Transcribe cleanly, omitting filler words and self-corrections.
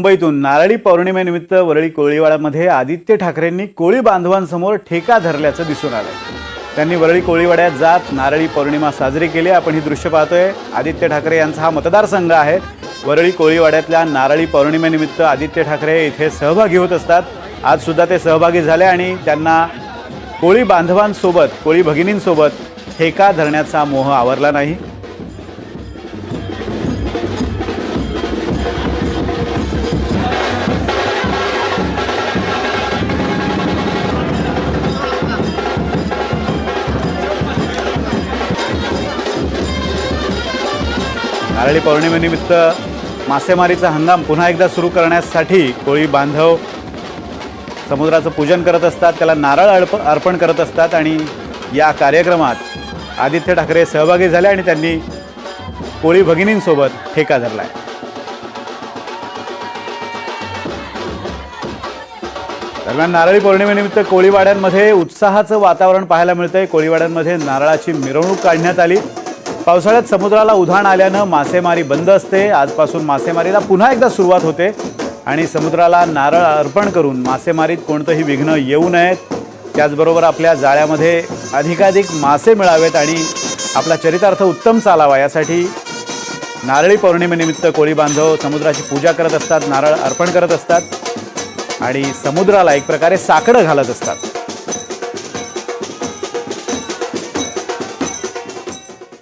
मुंबईतून नारळी पौर्णिमेनिमित्त वरळी कोळीवाड्यामध्ये आदित्य ठाकरेंनी कोळी बांधवांसमोर ठेका धरल्याचं दिसून आलं। त्यांनी वरळी कोळीवाड्यात जात नारळी पौर्णिमा साजरी केली। आपण ही दृश्य पाहतोय। आदित्य ठाकरे यांचा हा मतदारसंघ आहे। वरळी कोळीवाड्यातल्या नारळी पौर्णिमेनिमित्त आदित्य ठाकरे इथे सहभागी होत असतात। आज सुद्धा ते सहभागी झाले आणि त्यांना कोळी बांधवांसोबत कोळी भगिनींसोबत ठेका धरण्याचा मोह आवरला नाही। नारळी पौर्णिमेनिमित्त मासेमारीचा हंगाम पुन्हा एकदा सुरू करण्यासाठी कोळी बांधव समुद्राचं पूजन करत असतात, त्याला नारळ अर्पण करत असतात आणि या कार्यक्रमात आदित्य ठाकरे सहभागी झाले आणि त्यांनी कोळी भगिनींसोबत ठेका धरलाय। दरम्यान नारळी पौर्णिमेनिमित्त कोळीवाड्यांमध्ये उत्साहाचं वातावरण पाहायला मिळतंय। कोळीवाड्यांमध्ये नारळाची मिरवणूक काढण्यात आली। पावसाळ्यात समुद्राला उधाण आल्यानं मासेमारी बंद असते। आजपासून मासेमारीला पुन्हा एकदा सुरुवात होते आणि समुद्राला नारळ अर्पण करून मासेमारीत कोणतेही विघ्न येऊ नयेत, त्याचबरोबर आपल्या जाळ्यामध्ये अधिकाधिक मासे मिळावेत आणि आपला चरितार्थ उत्तम चालावा यासाठी नारळी पौर्णिमेनिमित्त कोळी बांधव समुद्राची पूजा करत असतात, नारळ अर्पण करत असतात आणि समुद्राला एक प्रकारे साकडं घालत असतात।